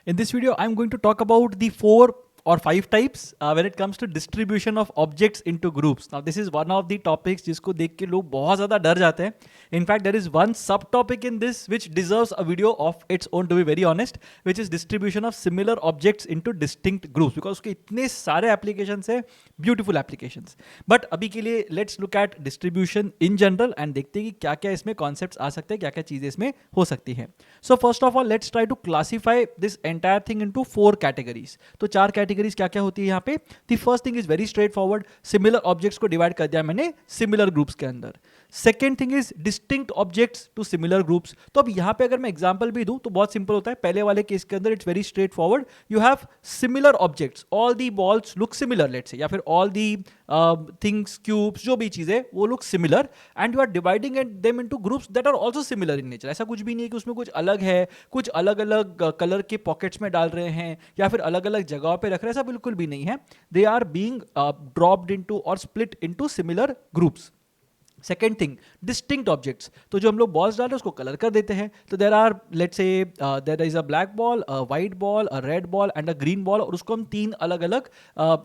In this video, I'm going to talk about the 4 or 5 types when it comes to distribution of objects into groups. Now, this is one of the topics जिसको देख के लोग बहुत ज़्यादा डर जाते हैं. In fact, there is one subtopic in this which deserves a video of its own, to be very honest, which is distribution of similar objects into distinct groups, because उसके इतने सारे applications हैं, beautiful applications. But अभी के लिए let's look at distribution in general and देखते हैं कि क्या क्या इसमें concepts आ सकते हैं, क्या क्या चीज़ें इसमें हो सकती हैं. So first of all, let's try to classify this entire thing into 4 categories. तो 4 categories क्या क्या होती है यहाँ पे. The first thing is very straightforward. Similar objects को divide कर दिया मैंने similar groups के अंदर. Second thing is distinct objects to similar groups. तो अब यहाँ पे अगर मैं example भी दूँ तो बहुत simple होता है. पहले वाले केस के अंदर it's very straightforward. You have similar objects. All the balls look similar, let's say, या फिर all the things, cubes, जो भी चीज़ें वो look similar, and you are dividing them into groups that are also similar in nature. ऐसा कुछ भी नहीं है कि उसमें कुछ अलग है, कुछ अलग अलग कलर के पॉकेट्स में डाल रहे हैं या फिर अलग अलग जगह पे रख रहे हैं, ऐसा बिल्कुल भी नहीं है. They are being dropped into और split into similar groups. Second thing, distinct objects. तो जो हम लोग बॉल्स डाल रहे हैं उसको कलर कर देते हैं. तो देर are, let's say there is a black ball, a white ball, a red ball and a green ball, और उसको हम 3 अलग अलग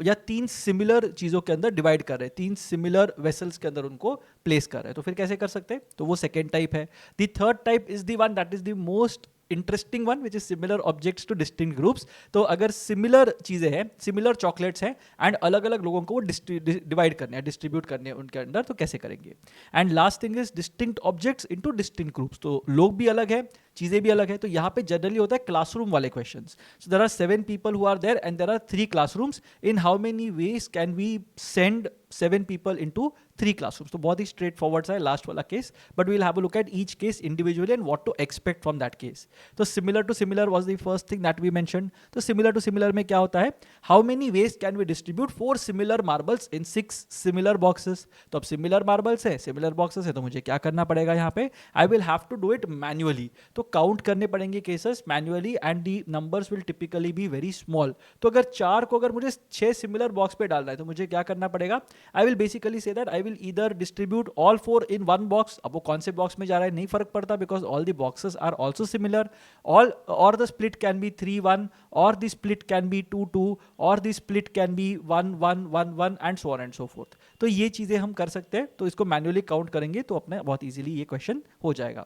या 3 सिमिलर चीज़ों के अंदर डिवाइड कर रहे हैं, 3 सिमिलर वेसल्स के अंदर उनको प्लेस कर रहे हैं. तो फिर कैसे कर सकते हैं? तो वो सेकेंड टाइप है. The third type is the one that is the most interesting one, which is similar objects two distinct groups. तो अगर सिमिलर चीज़ें हैं, सिमिलर चॉकलेट्स हैं एंड अलग अलग लोगों को वो डिवाइड करने हैं, डिस्ट्रीब्यूट करने हैं उनके अंदर, तो कैसे करेंगे? And last thing is distinct objects into distinct groups. तो लोग भी अलग है, चीज़ें भी अलग है. तो यहाँ पे जनरली होता है क्लासरूम वाले questions. So there are 7 people who are there and there are 3 classrooms. In how many ways can we send 7 people into 3 classrooms? तो बहुत ही स्ट्रेट फॉरवर्ड सा है लास्ट वाला case, but we will have a look at each case individually and what to expect from that case. तो similar to similar was the first thing that we mentioned. तो similar to similar में क्या होता है? How many ways can we distribute 4 similar marbles in 6 similar boxes. तो अब similar marbles है, similar boxes है, तो मुझे क्या करना पड़ेगा यहाँ पे? आई will have to do it manually. तो काउंट करने पड़ेंगे cases manually and the numbers will typically be very small. तो अगर 4 को अगर मुझे 6 सिमिलर बॉक्स पे डालना है तो मुझे क्या करना पड़ेगा? I will basically say that I will either distribute all 4 in one box. अब वो कौन से बॉक्स में जा रहा है नहीं फर्क पड़ता, because all the boxes are also similar. All or the split can be 3-1, or the split can be 2-2, or the split can be 1-1-1-1 and so on and so forth. तो ये चीज़ें हम कर सकते हैं. तो इसको मैन्युअली काउंट करेंगे तो अपने बहुत इजीली ये क्वेश्चन हो जाएगा.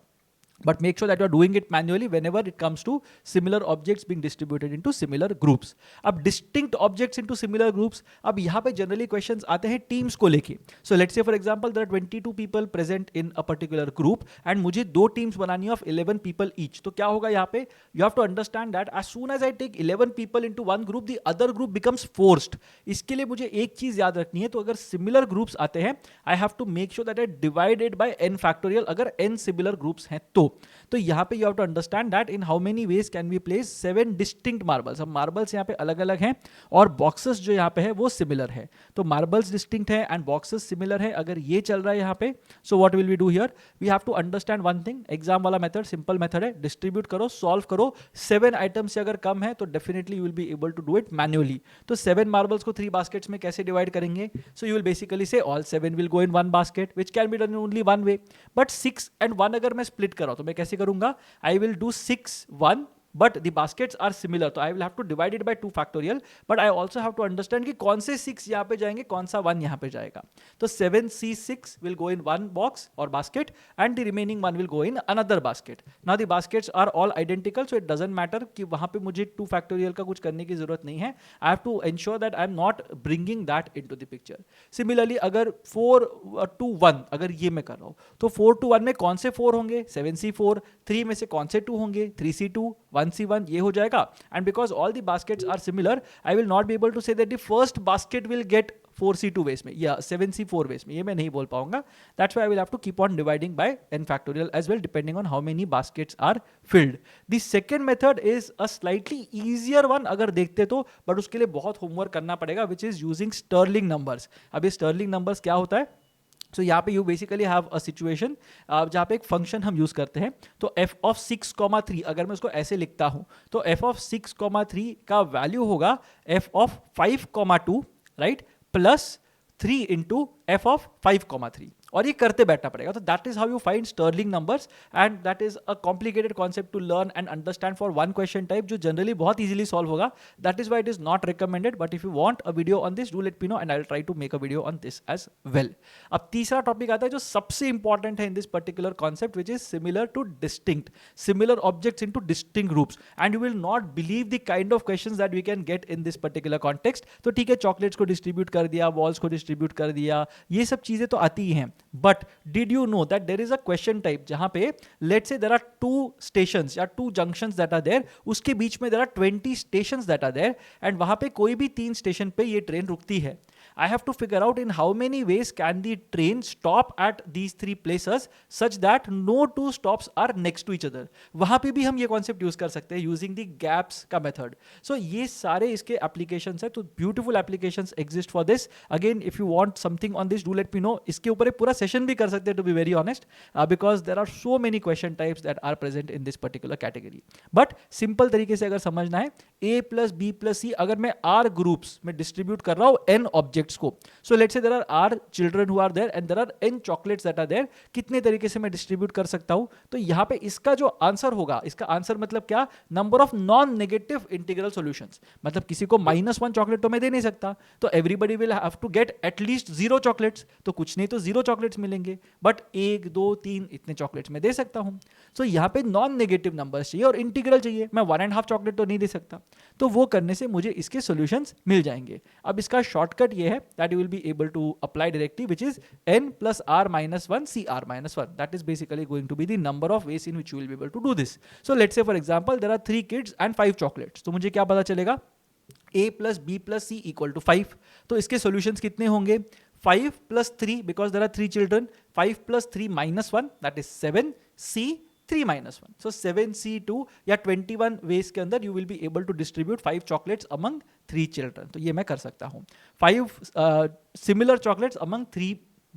But make sure that you are doing it manually whenever it comes to similar objects being distributed into similar groups. अब distinct objects into similar groups, अब यहाँ पे generally questions आते हैं teams को लेके. So let's say for example there are 22 people present in a particular group and मुझे 2 teams बनानी है of 11 people each. तो क्या होगा यहाँ पे? You have to understand that as soon as I take 11 people into one group, the other group becomes forced. इसके लिए मुझे एक चीज़ याद रखनी है. तो अगर similar groups आते हैं, I have to make sure that I divide it by n factorial अगर n similar groups हैं तो यहां पे you have to understand that in how many ways can we place 7 distinct marbles. अब marbles यहां पे अलग अलग हैं और बॉक्सेस जो यहां पे है वो सिमिलर है. तो मार्बल्स डिस्टिंक्ट है एंड बॉक्सेस सिमिलर है. अगर ये चल रहा है यहां पे, so what will we do here? We have to understand one thing. Exam वाला मेथड सिंपल मेथड है, डिस्ट्रीब्यूट करो, सॉल्व करो. 7 आइटम्स से अगर कम है तो definitely you will be able to do it manually. तो 7 मार्बल्स को 3 बास्केट्स में कैसे डिवाइड करेंगे? सो यू विल बेसिकली से all 7 will go in 1 basket, which can be done in only one way. But 6 and 1 अगर मैं split कर रहा हूं तो मैं कैसे करूंगा? I will do 6-1, but the baskets are similar, so I will have to divide it by 2 factorial, but I also have to understand कि कौन से 6 यहाँ पे जाएंगे, कौन सा 1 यहाँ पे जाएगा. तो 7C6 will go in one box or basket and the remaining 1 will go in another basket. Now the baskets are all identical, so it doesn't matter कि वहाँ पे मुझे 2 factorial का कुछ करने की जरूरत नहीं है. I have to ensure that I am not bringing that into the picture. Similarly अगर 4-1 अगर ये मैं कर रहा हूँ तो 4-1 में कौन से 4 होंगे? 7C4. 3 में से कौन से 2 होंगे? 3C2, 1C1, ये हो जाएगा. And because all the baskets are similar, I will not be able to say that the first basket will get 4C2 ways में या 7C4 वेस में, ये मैं नहीं बोल पाऊंगा. That's why I will have to keep on dividing by n factorial as well depending on how many baskets are filled. The second method is a slightly easier one अगर देखते तो, बट उसके लिए बहुत होमवर्क करना पड़ेगा, which is using Stirling numbers. अब ये Stirling numbers क्या होता है? सो यहाँ पे you basically have a situation जहाँ पे एक फंक्शन हम यूज़ करते हैं. तो f of 6,3 अगर मैं उसको ऐसे लिखता हूँ तो f of 6,3 का वैल्यू होगा f of 5,2, right, plus 3 into f of 5,3. और ये करते बैठना पड़ेगा. तो that is how you find Stirling numbers, and that is a complicated concept to learn and understand for one question type, जो generally बहुत इजीली सॉल्व होगा. That is why it is not recommended, but if you want a video on this, do let me know and I will try to make a video on this as well. अब तीसरा topic आता है जो सबसे important है in this particular concept, which is similar to distinct, similar objects into distinct groups, and you will not believe the kind of questions that we can get in this particular context. तो ठीक है, chocolates को distribute कर दिया, balls को distribute कर दिया, ये सब चीजें तो आती ही हैं. But did you know that there is a question type जहां पे let's say there are 2 stations या 2 जंक्शंस दैट आर देयर, उसके बीच में there are 20 stations that are there, and वहां पे कोई भी 3 स्टेशन पे ये ट्रेन रुकती है. I have to figure out in how many ways can the train stop at these 3 places such that no 2 stops are next to each other. वहां पे भी हम ये कॉन्सेप्ट यूज कर सकते हैं यूजिंग द गैप्स का मेथड. सो ये सारे इसके एप्लीकेशंस है, तो beautiful applications exist for this. Again if you want something on this, do let me know. इसके ऊपर एक पूरा सेशन भी कर सकते हैं, to be very honest, because there are so many question types that are present in this particular category. But simple तरीके से अगर समझना है, a plus b plus c अगर मैं r ग्रुप्स में डिस्ट्रीब्यूट कर रहा हूं n ऑब्जेक्ट्स को, so let's say there are r children who are there and there are n chocolates that are there, कितने तरीके से मैं डिस्ट्रीब्यूट कर सकता हूं. तो यहां पे इसका जो आंसर होगा, इसका आंसर मतलब क्या, number of non negative integral solutions. मतलब किसी को -1 चॉकलेट तो मैं दे नहीं सकता, तो everybody will have to get at least 0 chocolates. तो कुछ नहीं तो 0 चॉकलेट्स मिलेंगे, बट 1 2 3 इतने चॉकलेट्स मैं दे सकता हूं. सो यहां पे नॉन नेगेटिव नंबर्स चाहिए और इंटीग्रल चाहिए. मैं 1.5 चॉकलेट तो नहीं दे सकता, तो वो करने से मुझे इसके सॉल्यूशंस मिल जाएंगे. अब इसका शॉर्टकट ये है that you will be able to apply directly, which is n plus r minus 1 cr minus 1. That is basically going to be the number of ways in which you will be able to do this. So let's say for example there are 3 kids and 5 chocolates. तो मुझे क्या पता चलेगा, a plus b plus c equal to 5. तो इसके solutions कितने होंगे, 5 plus 3 because there are 3 children, 5 plus 3 minus 1 that is 7, c 3 minus 1. So 7c2 या 21 ways के अंदर you will be able to distribute 5 chocolates among 3 children. तो ये मैं कर सकता हूँ. 5 similar chocolates among 3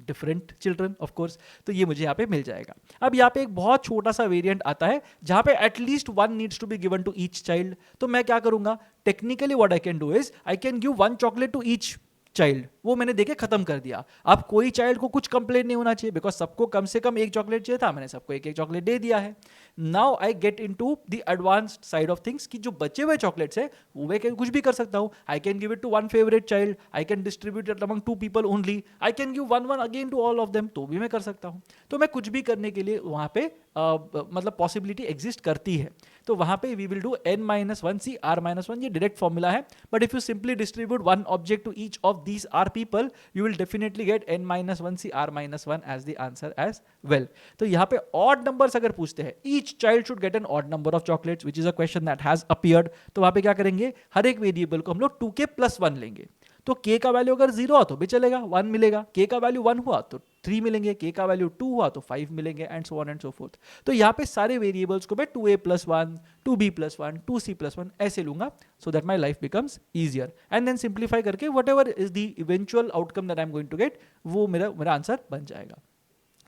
different children of course. तो ये मुझे यहाँ पे मिल जाएगा. अब यहाँ पे एक बहुत छोटा सा वेरिएंट आता है जहाँ पे at least 1 needs to be given to each child. तो मैं क्या करूंगा, technically what I can do is I can give 1 chocolate to each child. वो मैंने देके खत्म कर दिया. अब कोई चाइल्ड को कुछ कंप्लेंट नहीं होना चाहिए, बिकॉज सबको कम से कम 1 चॉकलेट चाहिए था, मैंने सबको 1-1 चॉकलेट दे दिया है. Now I get into the advanced side of things कि जो बचे हुए चॉकलेट्स है वो मैं कुछ भी कर सकता हूँ. I can give it to 1 favourite child, I can distribute it among 2 people only, I can give 1 again to all of them, तो भी मैं कर सकता हूँ. तो मैं कुछ भी करने के लिए वहाँ पे मतलब पॉसिबिलिटी एग्जिस्ट करती है. तो वहाँ पे we will do n-1 c r-1, ये डायरेक्ट फॉर्मूला है. But if you simply distribute 1 object to each of these R people, you will definitely get n-1 c r-1 as the answer as well. तो यहाँ पे odd numbers अगर पूछते हैं, each child should get an odd number of chocolates, which is a question that has appeared. तो वहाँ पे क्या करेंगे, हर एक वेरिएबल को हम लोग 2k plus 1 लेंगे. तो k का वैल्यू अगर 0 हुआ तो भी चलेगा, 1 मिलेगा. k का वैल्यू 1 हुआ तो 3 मिलेंगे, k का वैल्यू 2 हुआ तो 5 मिलेंगे, and so on and so fourth. तो यहाँ पे सारे वेरिएबल्स को मैं 2a plus 1, 2b plus 1, 2c plus 1 ऐसे लूंगा, so that my life becomes easier. And then simplify करके whatever is the eventual outcome that I am going to get, वो मेरा आंसर बन जाएगा.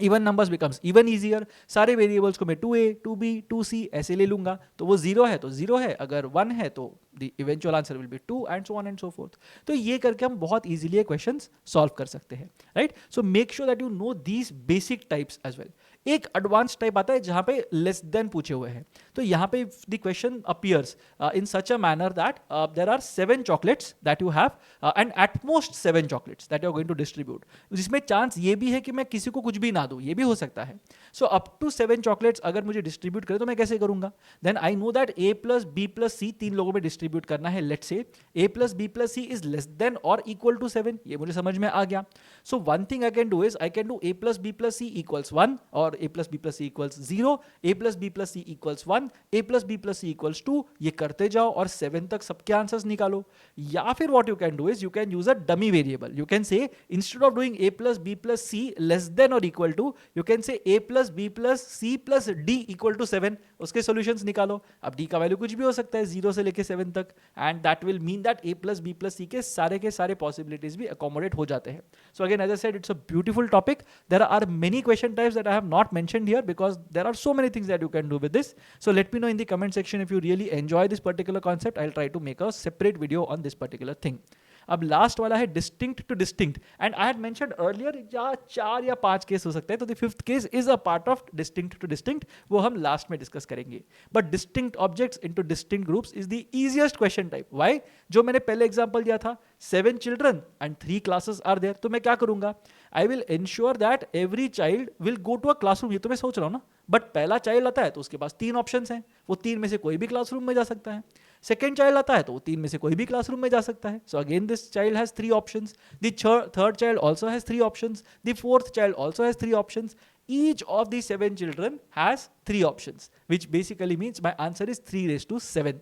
Even numbers becomes even easier. सारे variables को मैं 2a, 2b, 2c ऐसे ले लूंगा. तो वो 0 है तो 0 है, अगर 1 है तो the eventual answer will be 2 and so on and so fourth. तो ये करके हम बहुत इजीली क्वेश्चंस सॉल्व कर सकते हैं, right. So make sure that you know these basic types as well. एक एडवांस टाइप आता है जहां पे लेस देन पूछे हुए हैं. तो यहां पे the question appears in such a manner that there are 7 chocolates that you have and at most 7 chocolates that you are going to distribute. जिसमें चांस ये भी है कि मैं किसी को कुछ भी ना दूं, ये भी हो सकता है. सो अप टू 7 चॉकलेट्स अगर मुझे डिस्ट्रीब्यूट करें तो मैं कैसे करूंगा, then I know that a plus b plus c 3 लोगों में डिस्ट्रीब्यूट करना है. Let's say a plus b plus c is less than और इक्वल टू 7. ये मुझे समझ में आ गया. So one thing I can do is I can do a plus b plus c equals 1 और a plus b plus c equals 0, a plus b plus c equals 1, a plus b plus c equals 2. ये करते जाओ और 7 तक सबके answers निकालो. या फिर what you can do is you can use a dummy variable. You can say instead of doing a plus b plus c less than और equal to, you can say a plus b plus c plus d equal to 7. उसके solutions निकालो. अब d का value कुछ भी हो सकता है 0 से लेके 7 तक, and that will mean that a plus b plus c के सारे पॉसिबिलिटीज भी अकोमोडेट हो जाते हैं. So again as I said it's a beautiful topic. There are many question types that I have not mentioned here because there are so many things that you can do with this. So let me know in the comment section if you really enjoy this particular concept. I'll try to make a separate video on this particular thing. अब last वाला है distinct to distinct, and I had mentioned earlier या 4 या 5 case हो सकते हैं, तो the fifth case is a part of distinct to distinct, वो हम लास्ट में डिस्कस करेंगे. But distinct objects into distinct groups is the easiest question type. Why? जो मैंने पहले एग्जांपल दिया था, 7 children and 3 classes are there, तो मैं क्या करूंगा, I will ensure that every child will go to a classroom. ये तो मैं सोच रहा हूं ना, बट पहला चाइल्ड आता है तो उसके पास 3 ऑप्शंस हैं, वो 3 में से कोई भी क्लासरूम में जा सकता है. सेकेंड चाइल्ड आता है तो वो 3 में से कोई भी क्लासरूम में जा सकता है. So again this child has 3 options. The third child also has 3 options. The fourth child also has 3 options. Each of the 7 children has 3 options, which basically means my answer is 3 raised to 7.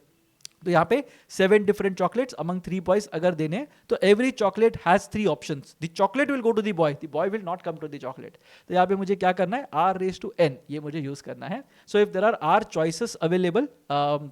तो यहाँ पे 7 different chocolates among 3 boys अगर देने, तो every chocolate has 3 options. The chocolate will go to the boy will not come to the chocolate. तो यहाँ पे मुझे क्या करना है, r raised to n, ये मुझे यूज करना है. So if there are r choices available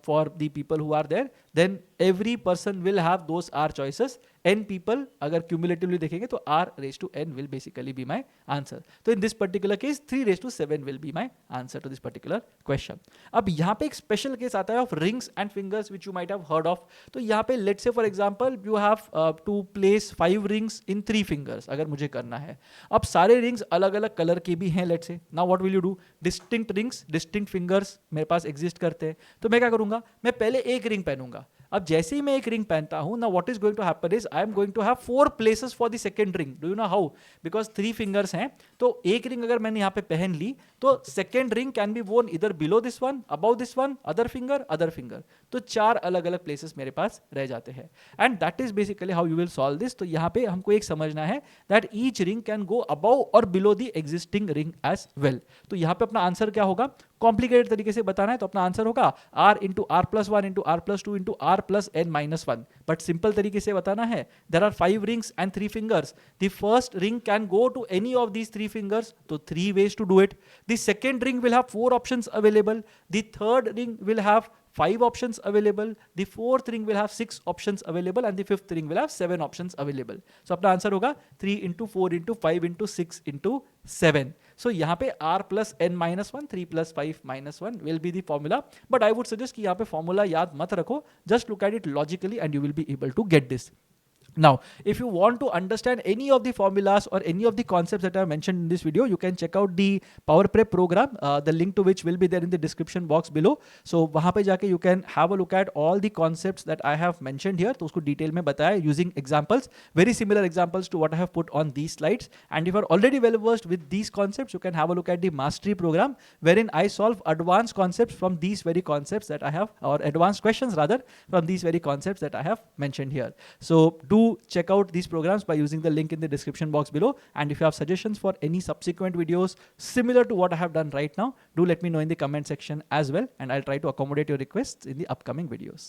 for the people who are there, then every person will have those r choices. n people अगर cumulatively देखेंगे तो r raised to n will basically be my answer. तो in this particular case 3 raised to 7 will be my answer to this particular question. अब यहाँ पे एक special case आता है of rings and fingers which you might have heard of. तो यहाँ पे let's say for example you have to place 5 rings in 3 fingers अगर मुझे करना है. अब सारे rings अलग अलग कलर के भी हैं let's say. Now what will you do? Distinct rings, distinct fingers मेरे पास exist करते हैं. तो मैं क्या करूँगा, मैं पहले एक रिंग पहनूंगा. अब जैसे ही मैं एक रिंग पहनता हूं ना, what is going to happen is I am going to have 4 places for the second ring. Do you know how? Because 3 fingers हैं, तो एक रिंग अगर मैंने यहां पे पहन ली तो सेकंड रिंग कैन बी वोन इधर below this one, above this one, other finger. तो 4 अलग अलग प्लेसेस मेरे पास रह जाते हैं. And that is basically how you will solve this. तो यहां पे हमको एक समझना है that each ring can go above और below the existing ring as well. तो यहां पे अपना आंसर क्या होगा, कॉम्प्लिकेटेड तरीके से बताना है तो अपना आंसर होगा r into r plus 1 into r plus 2 into r plus n minus 1. But simple तरीके से बताना है, there are 5 rings and 3 fingers. The first ring can go to any of these 3 fingers, तो 3 ways to do it. The second ring will have 4 options available. The third ring will have 5 options available. The fourth ring will have 6 options available and the fifth ring will have 7 options available. So अपना answer होगा 3 into 4 into 5 into 6 into 7. So यहाँ पे r plus n minus 1, 3 plus 5 minus 1 will be the formula. But I would suggest कि यहाँ पे formula याद मत रखो. Just look at it logically and you will be able to get this. Now, if you want to understand any of the formulas or any of the concepts that I have mentioned in this video, you can check out the Power Prep program, the link to which will be there in the description box below. So, वहाँ पे जाके you can have a look at all the concepts that I have mentioned here. तो उसको detail में बताया using examples, very similar examples to what I have put on these slides. And if you are already well versed with these concepts, you can have a look at the Mastery program, wherein I solve advanced concepts from these very concepts that I have, or advanced questions rather, from these very concepts that I have mentioned here. So, do check out these programs by using the link in the description box below. And if you have suggestions for any subsequent videos similar to what I have done right now, do let me know in the comment section as well, and I'll try to accommodate your requests in the upcoming videos.